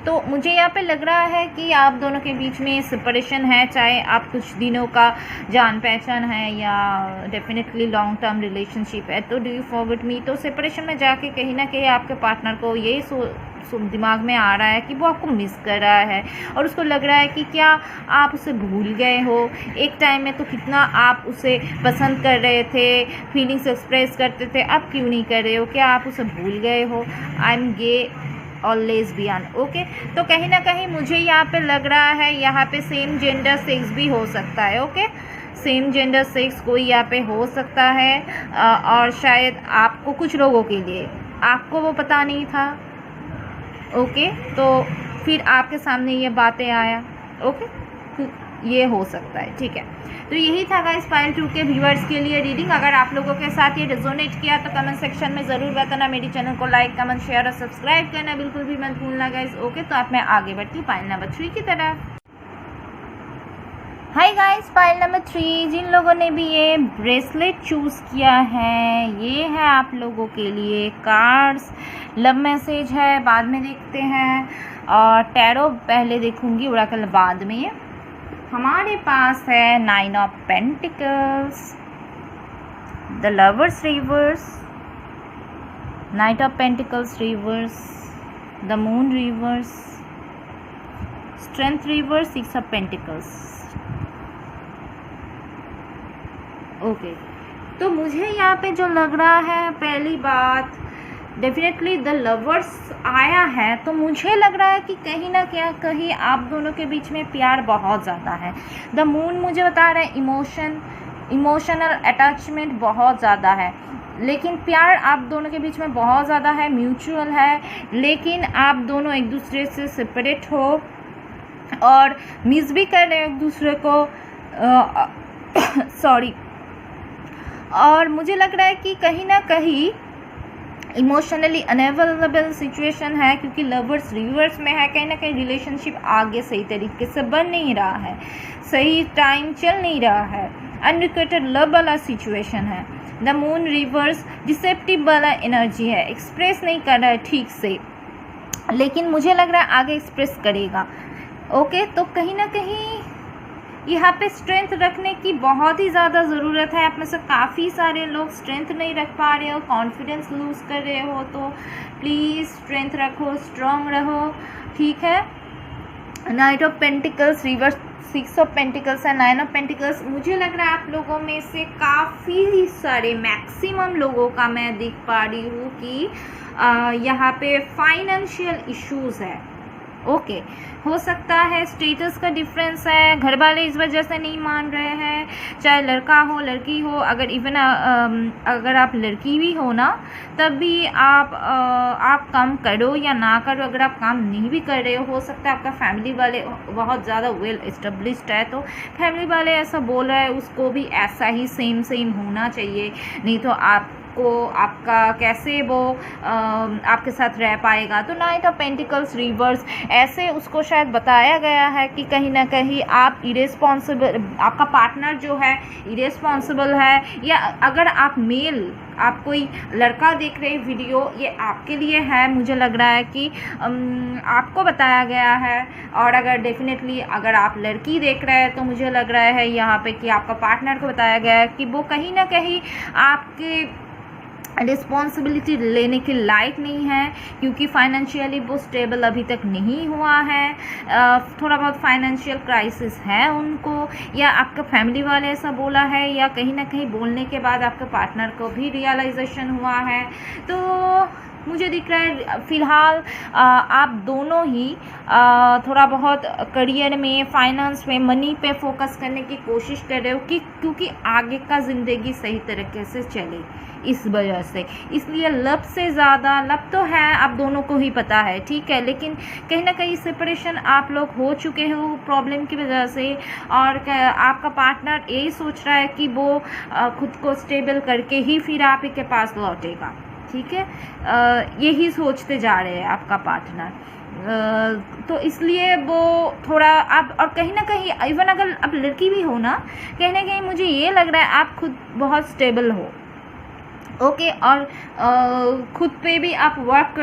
तो मुझे यहाँ पे लग रहा है कि आप दोनों के बीच में सेपरेशन है, चाहे आप कुछ दिनों का जान पहचान है या डेफिनेटली लॉन्ग टर्म रिलेशनशिप है। तो डू यू फॉरगेट मी, तो सेपरेशन में जाके कहीं ना कहीं आपके पार्टनर को ये दिमाग में आ रहा है कि वो आपको मिस कर रहा है, और उसको लग रहा है कि क्या आप उसे भूल गए हो। एक टाइम में तो कितना आप उसे पसंद कर रहे थे, फीलिंग्स एक्सप्रेस करते थे, अब क्यों नहीं कर रहे हो, क्या आप उसे भूल गए हो। आई एम गे और लेस्बियन। ओके, तो कहीं ना कहीं मुझे यहाँ पे लग रहा है यहाँ पे सेम जेंडर सेक्स भी हो सकता है। ओके, सेम जेंडर सेक्स कोई यहाँ पे हो सकता है, और शायद आपको, कुछ लोगों के लिए आपको वो पता नहीं था। ओके, तो फिर आपके सामने ये बातें आया। ओके, ये हो सकता है, ठीक है। तो यही था गाइस पाइल 2 के व्यूअर्स के लिए रीडिंग। अगर आप लोगों के साथ ये रेजोनेट किया तो कमेंट सेक्शन में ज़रूर बताना। मेरी चैनल को लाइक, कमेंट, शेयर और सब्सक्राइब करना बिल्कुल भी मत भूलना गाइस। ओके, तो आप मैं आगे बढ़ती हूँ पाइल नंबर 3 की तरफ। हाय गाइस, पाइल नंबर 3, जिन लोगों ने भी ये ब्रेसलेट चूज़ किया है, ये है आप लोगों के लिए कार्ड्स। लव मैसेज है, बाद में देखते हैं, और टैरो पहले देखूंगी, ओरेकल बाद में। हमारे पास है 9 of pentacles, the lovers reverse, night of pentacles reverse, the moon reverse, strength reverse, 6 of pentacles. Okay, तो मुझे यहाँ पे जो लग रहा है, पहली बात डेफिनेटली द लवर्स आया है, तो मुझे लग रहा है कि कहीं ना कहीं आप दोनों के बीच में प्यार बहुत ज़्यादा है। द मून मुझे बता रहा है इमोशन, इमोशनल अटैचमेंट बहुत ज़्यादा है, लेकिन प्यार आप दोनों के बीच में बहुत ज़्यादा है, म्यूचुअल है, लेकिन आप दोनों एक दूसरे से सेपरेट हो और मिस भी कर रहे हो एक दूसरे को, सॉरी। और मुझे लग रहा है कि कहीं ना कहीं इमोशनली अनअवेलेबल सिचुएशन है, क्योंकि लवर्स रिवर्स में है। कहीं ना कहीं रिलेशनशिप आगे सही तरीके से बन नहीं रहा है, सही टाइम चल नहीं रहा है, अनरिक्वेटेड लव वाला सिचुएशन है। द मून रिवर्स डिसेप्टिव वाला एनर्जी है, एक्सप्रेस नहीं कर रहा है ठीक से, लेकिन मुझे लग रहा है आगे एक्सप्रेस करेगा। ओके, तो कहीं ना कहीं यहाँ पे स्ट्रेंथ रखने की बहुत ही ज़्यादा ज़रूरत है। आप में से काफ़ी सारे लोग स्ट्रेंथ नहीं रख पा रहे हो, कॉन्फिडेंस लूज़ कर रहे हो, तो प्लीज़ स्ट्रेंथ रखो, स्ट्रॉन्ग रहो, ठीक है। Night of pentacles reverse, 6 of pentacles है, 9 ऑफ पेंटिकल्स। मुझे लग रहा है आप लोगों में से काफ़ी सारे, मैक्सिमम लोगों का मैं देख पा रही हूँ कि यहाँ पे फाइनेंशियल इश्यूज़ है। ओके, हो सकता है स्टेटस का डिफरेंस है, घर वाले इस वजह से नहीं मान रहे हैं, चाहे लड़का हो लड़की हो। अगर इवन अगर आप लड़की भी हो ना, तब भी आप काम करो या ना करो, अगर आप काम नहीं भी कर रहे हो सकता है आपका फैमिली वाले बहुत ज़्यादा वेल एस्टेब्लिश्ड है, तो फैमिली वाले ऐसा बोल रहा है उसको भी ऐसा ही सेम होना चाहिए, नहीं तो आपको आपका कैसे वो आपके साथ रह पाएगा। तो नाइट ऑफ पेंटिकल्स रिवर्स, ऐसे उसको शायद बताया गया है कि कहीं ना कहीं आप इरेस्पॉन्सिबल, आपका पार्टनर जो है इरेस्पॉन्सिबल है, या अगर आप मेल, आप कोई लड़का देख रहे वीडियो, ये आपके लिए है। मुझे लग रहा है कि आपको बताया गया है। और अगर डेफिनेटली अगर आप लड़की देख रहे हैं तो मुझे लग रहा है यहाँ पे कि आपका पार्टनर को बताया गया है कि वो कहीं ना कहीं आपके रिस्पॉन्सिबिलिटी लेने के लायक नहीं है, क्योंकि फाइनेंशियली वो स्टेबल अभी तक नहीं हुआ है, थोड़ा बहुत फाइनेंशियल क्राइसिस है उनको, या आपका फैमिली वाले ऐसा बोला है, या कहीं ना कहीं बोलने के बाद आपके पार्टनर को भी रियलाइजेशन हुआ है। तो मुझे दिख रहा है फ़िलहाल आप दोनों ही थोड़ा बहुत करियर में, फाइनेंस में, मनी पे फोकस करने की कोशिश कर रहे हो कि क्योंकि आगे का ज़िंदगी सही तरीके से चले, इस वजह से। इसलिए लव से ज़्यादा, लव तो है आप दोनों को ही पता है, ठीक है, लेकिन कहीं ना कहीं सेपरेशन आप लोग हो चुके हो प्रॉब्लम की वजह से, और आपका पार्टनर यही सोच रहा है कि वो खुद को स्टेबल करके ही फिर आप ही के पास लौटेगा, ठीक है। यही सोचते जा रहे हैं आपका पार्टनर। तो इसलिए वो थोड़ा आप, और कहीं ना कहीं इवन अगर आप लड़की भी हो ना, कहीं ना कहीं मुझे ये लग रहा है आप खुद बहुत स्टेबल हो, ओके, और खुद पे भी आप वर्क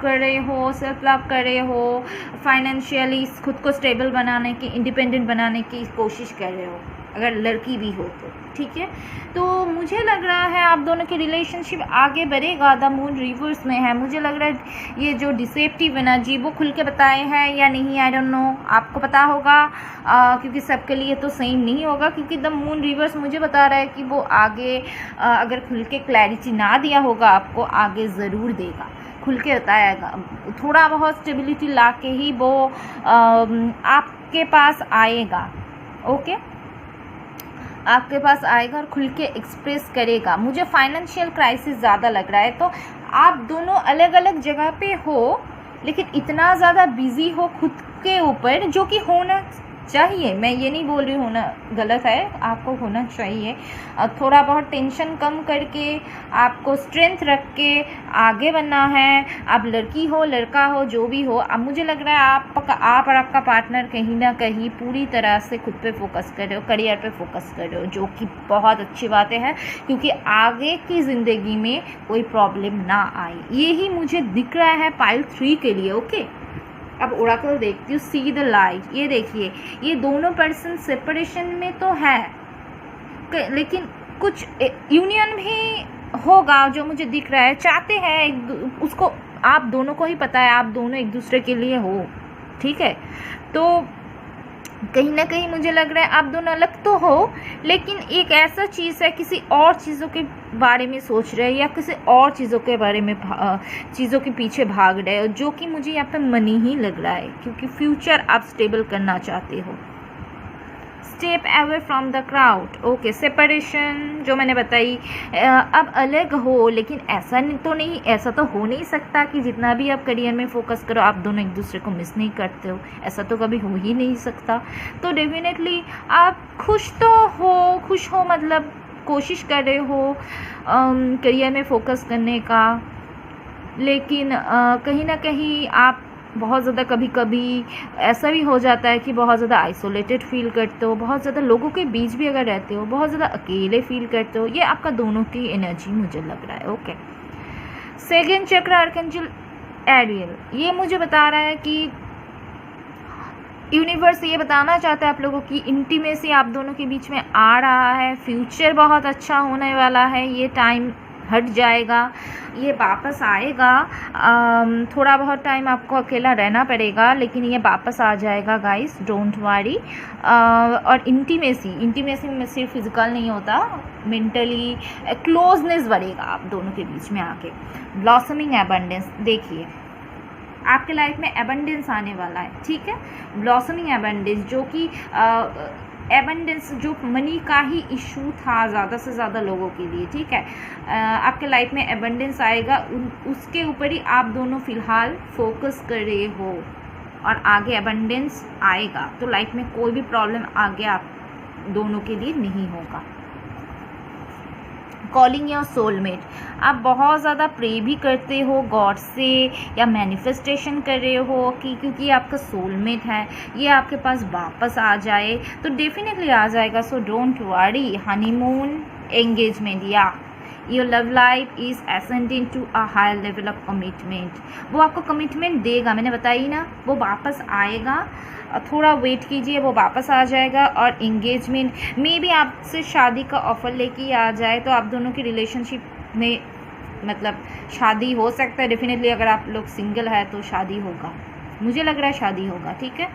कर रहे हो, सेल्फ लव कर रहे हो, फाइनेंशियली खुद को स्टेबल बनाने की, इंडिपेंडेंट बनाने की कोशिश कर रहे हो, अगर लड़की भी हो तो, ठीक है। तो मुझे लग रहा है आप दोनों के रिलेशनशिप आगे बढ़ेगा। द मून रिवर्स में है, मुझे लग रहा है ये जो डिसेप्टिव एनर्जी वो खुल के बताए हैं या नहीं, आई डोंट नो, आपको पता होगा, क्योंकि सबके लिए तो सेम नहीं होगा, क्योंकि द मून रिवर्स मुझे बता रहा है कि वो आगे अगर खुल के क्लैरिटी ना दिया होगा आपको, आगे ज़रूर देगा, खुल के बताएगा, थोड़ा बहुत स्टेबिलिटी ला के ही वो आपके पास आएगा, ओके, आपके पास आएगा और खुल के एक्सप्रेस करेगा। मुझे फाइनेंशियल क्राइसिस ज़्यादा लग रहा है, तो आप दोनों अलग अलग जगह पे हो, लेकिन इतना ज़्यादा बिजी हो खुद के ऊपर, जो कि होना चाहिए, मैं ये नहीं बोल रही होना गलत है, आपको होना चाहिए। थोड़ा बहुत टेंशन कम करके आपको स्ट्रेंथ रख के आगे बढ़ना है। आप लड़की हो लड़का हो जो भी हो, अब मुझे लग रहा है आप और आपका पार्टनर कहीं ना कहीं पूरी तरह से खुद पे फोकस कर रहे हो, करियर पे फोकस कर रहे हो, जो कि बहुत अच्छी बातें हैं, क्योंकि आगे की ज़िंदगी में कोई प्रॉब्लम ना आए, यही मुझे दिख रहा है पाइल 3 के लिए, ओके। अब ओरेकल देखती हूँ, सी द लाइट। ये देखिए, ये दोनों पर्सन सेपरेशन में तो है, लेकिन कुछ यूनियन भी होगा जो मुझे दिख रहा है, चाहते हैं उसको, आप दोनों को ही पता है आप दोनों एक दूसरे के लिए हो, ठीक है। तो कहीं ना कहीं मुझे लग रहा है आप दोनों अलग तो हो, लेकिन एक ऐसा चीज़ है, किसी और चीज़ों के बारे में सोच रहे हैं, या किसी और चीज़ों के बारे में चीज़ों के पीछे भाग रहे हो, जो कि मुझे यहाँ पे मनी ही लग रहा है, क्योंकि फ्यूचर आप स्टेबल करना चाहते हो, step away from the crowd, okay, separation जो मैंने बताई। अब अलग हो, लेकिन ऐसा तो हो नहीं सकता कि जितना भी आप करियर में फोकस करो आप दोनों एक दूसरे को मिस नहीं करते हो, ऐसा तो कभी हो ही नहीं सकता। तो डेफिनेटली आप खुश हो मतलब कोशिश कर रहे हो करियर में फोकस करने का, लेकिन कहीं ना कहीं आप बहुत ज़्यादा कभी ऐसा भी हो जाता है कि बहुत ज़्यादा आइसोलेटेड फील करते हो, बहुत ज़्यादा लोगों के बीच भी अगर रहते हो बहुत ज़्यादा अकेले फील करते हो। ये आपका दोनों की एनर्जी मुझे लग रहा है, ओके। सेकंड चक्र आर्कएंजल एरियल, ये मुझे बता रहा है कि यूनिवर्स ये बताना चाहता है आप लोगों की इंटीमेसी आप दोनों के बीच में आ रहा है, फ्यूचर बहुत अच्छा होने वाला है, ये टाइम हट जाएगा, ये वापस आएगा। थोड़ा बहुत टाइम आपको अकेला रहना पड़ेगा लेकिन ये वापस आ जाएगा गाइस, डोंट वरी। और इंटीमेसी में सिर्फ फिजिकल नहीं होता, मेंटली क्लोजनेस बढ़ेगा आप दोनों के बीच में आके। ब्लॉसमिंग एबंडेंस, देखिए आपके लाइफ में एबंडेंस आने वाला है, ठीक है। ब्लॉसमिंग एबंडेंस जो कि एबंडेंस जो मनी का ही इशू था ज़्यादा से ज़्यादा लोगों के लिए, ठीक है। आपके लाइफ में एबंडेंस आएगा, उसके ऊपर ही आप दोनों फ़िलहाल फोकस कर रहे हो और आगे एबंडेंस आएगा तो लाइफ में कोई भी प्रॉब्लम आगे आप दोनों के लिए नहीं होगा। कॉलिंग योर सोलमेट, आप बहुत ज़्यादा प्रे भी करते हो गॉड से या मैनिफेस्टेशन कर रहे हो कि क्योंकि आपका सोलमेट है ये आपके पास वापस आ जाए, तो डेफिनेटली आ जाएगा। So don't worry. Honeymoon, engagement, या your love life is ascending to a higher level of commitment, वो आपको कमिटमेंट देगा, मैंने बताई ना, वो वापस आएगा, थोड़ा वेट कीजिए, वो वापस आ जाएगा। और एंगेजमेंट में भी आपसे शादी का ऑफ़र लेके आ जाए तो आप दोनों की रिलेशनशिप में मतलब शादी हो सकता है डेफिनेटली। अगर आप लोग सिंगल है तो शादी होगा, मुझे लग रहा है शादी होगा, ठीक है।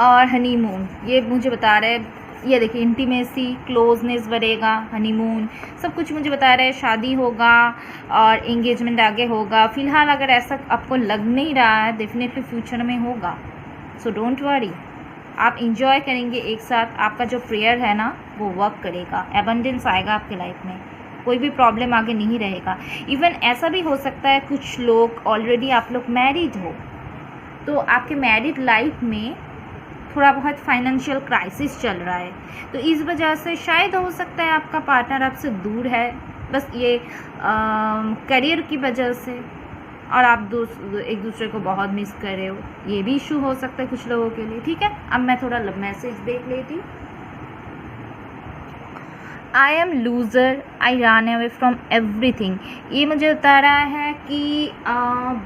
और हनीमून, ये मुझे बता रहा है, ये देखिए इंटीमेसी, क्लोजनेस बढ़ेगा, हनीमून, सब कुछ मुझे बता रहा है शादी होगा और एंगेजमेंट आगे होगा। फ़िलहाल अगर ऐसा आपको लग नहीं रहा है डेफिनेटली फ्यूचर में होगा। सो डोंट वरी, आप इंजॉय करेंगे एक साथ, आपका जो प्रेयर है ना वो वर्क करेगा, एबंडेंस आएगा आपके लाइफ में, कोई भी प्रॉब्लम आगे नहीं रहेगा। इवन ऐसा भी हो सकता है कुछ लोग ऑलरेडी आप लोग मैरिड हो तो आपके मैरिड लाइफ में थोड़ा बहुत फाइनेंशियल क्राइसिस चल रहा है, तो इस वजह से शायद हो सकता है आपका पार्टनर आपसे दूर है, बस ये करियर की वजह से, और आप एक दूसरे को बहुत मिस कर रहे हो, ये भी इशू हो सकता है कुछ लोगों के लिए, ठीक है। अब मैं थोड़ा मैसेज देख लेती हूँ। I am loser, I run away from everything, ये मुझे बता रहा है कि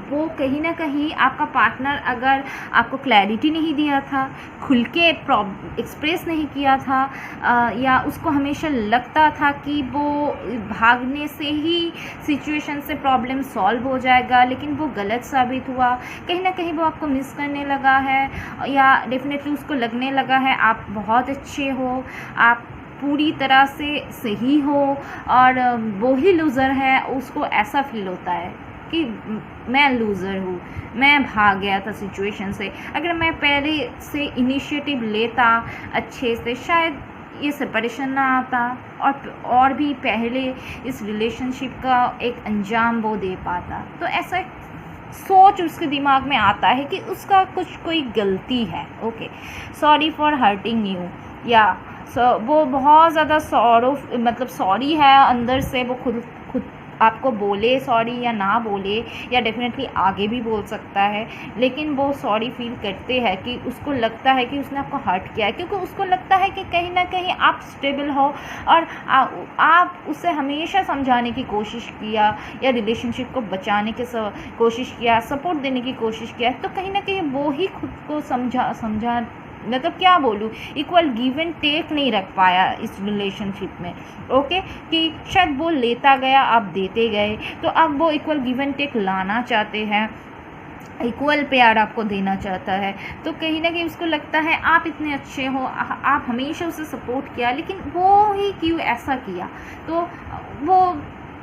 वो कहीं ना कहीं आपका पार्टनर अगर आपको क्लैरिटी नहीं दिया था, खुल के एक्सप्रेस नहीं किया था, या उसको हमेशा लगता था कि वो भागने से ही सिचुएशन से प्रॉब्लम सॉल्व हो जाएगा, लेकिन वो गलत साबित हुआ, कहीं ना कहीं वो आपको मिस करने लगा है, या डेफिनेटली उसको लगने लगा है आप बहुत अच्छे हो, आप पूरी तरह से सही हो, और वो ही लूज़र है, उसको ऐसा फील होता है कि मैं लूज़र हूँ, मैं भाग गया था सिचुएशन से, अगर मैं पहले से इनिशिएटिव लेता अच्छे से शायद ये सेपरेशन ना आता और भी पहले इस रिलेशनशिप का एक अंजाम वो दे पाता। तो ऐसा सोच उसके दिमाग में आता है कि उसका कोई गलती है, okay, sorry for hurting you, या वो बहुत ज़्यादा सॉरी है अंदर से, वो खुद आपको बोले सॉरी या ना बोले, या डेफिनेटली आगे भी बोल सकता है, लेकिन वो सॉरी फील करते हैं कि उसको लगता है कि उसने आपको हर्ट किया है, क्योंकि उसको लगता है कि कहीं ना कहीं आप स्टेबल हो और आप उसे हमेशा समझाने की कोशिश किया या रिलेशनशिप को बचाने की कोशिश किया, सपोर्ट देने की कोशिश किया, तो कहीं ना कहीं वो ही खुद को समझा मतलब क्या बोलूँ, इक्वल गिव एंड टेक नहीं रख पाया इस रिलेशनशिप में, ओके, कि शायद वो लेता गया आप देते गए, तो अब वो इक्वल गिव एंड टेक लाना चाहते हैं, इक्वल प्यार आपको देना चाहता है। तो कहीं ना कहीं उसको लगता है आप इतने अच्छे हो, आप हमेशा उसे सपोर्ट किया, लेकिन वो ही क्यों ऐसा किया, तो वो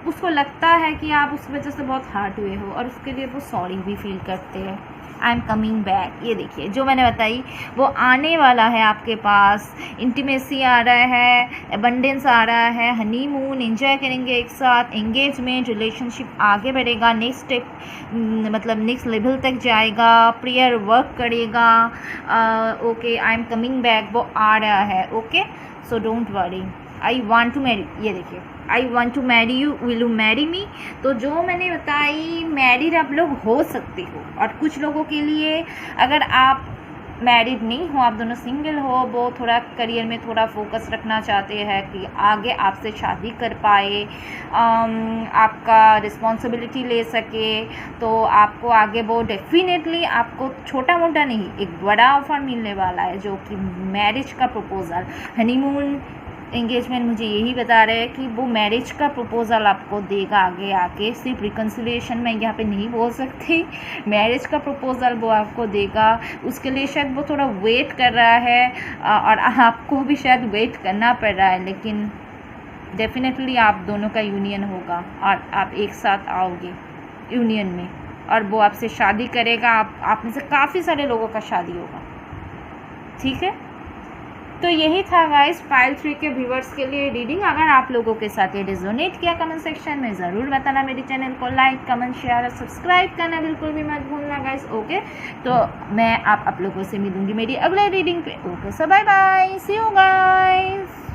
उसको लगता है कि आप उस वजह से बहुत हर्ट हुए हो और उसके लिए वो सॉरी भी फील करते हैं। आई एम कमिंग बैक, ये देखिए जो मैंने बताई वो आने वाला है आपके पास। इंटीमेसी आ रहा है, एबंडेंस आ रहा है, हनीमून एंजॉय करेंगे एक साथ, एंगेजमेंट, रिलेशनशिप आगे बढ़ेगा, नेक्स्ट स्टेप मतलब नेक्स्ट लेवल तक जाएगा, प्रेयर वर्क करेगा। Okay, I am coming back वो आ रहा है। Okay, so don't worry. I want to marry, ये देखिए I want to marry you, will you marry me. तो जो मैंने बताई मैरिड आप लोग हो सकते हो। और कुछ लोगों के लिए अगर आप मैरिड नहीं हो, आप दोनों सिंगल हो, वो थोड़ा करियर में थोड़ा फोकस रखना चाहते हैं कि आगे आपसे शादी कर पाए, आपका रिस्पॉन्सिबिलिटी ले सके, तो आपको आगे वो डेफिनेटली आपको छोटा मोटा नहीं एक बड़ा ऑफर मिलने वाला है, जो कि मैरिज का प्रपोज़ल। हनीमून एंगेजमेंट मुझे यही बता रहे हैं कि वो मैरिज का प्रपोज़ल आपको देगा आगे आके। सिर्फ रिकन्सिलिएशन मैं यहाँ पे नहीं बोल सकती, मैरिज का प्रपोज़ल वो आपको देगा। उसके लिए शायद वो थोड़ा वेट कर रहा है और आपको भी शायद वेट करना पड़ रहा है, लेकिन डेफिनेटली आप दोनों का यूनियन होगा और आप एक साथ आओगे यूनियन में, और वो आपसे शादी करेगा। आप में से काफ़ी सारे लोगों का शादी होगा। ठीक है, तो यही था गाइस पाइल 3 के व्यूवर्स के लिए रीडिंग। अगर आप लोगों के साथ ये रेजोनेट किया कमेंट सेक्शन में ज़रूर बताना। मेरे चैनल को लाइक, कमेंट, शेयर और सब्सक्राइब करना बिल्कुल भी मत भूलना गाइस। ओके, तो मैं आप लोगों से मिलूंगी मेरी अगले रीडिंग पे। Okay, so bye bye, see you guys.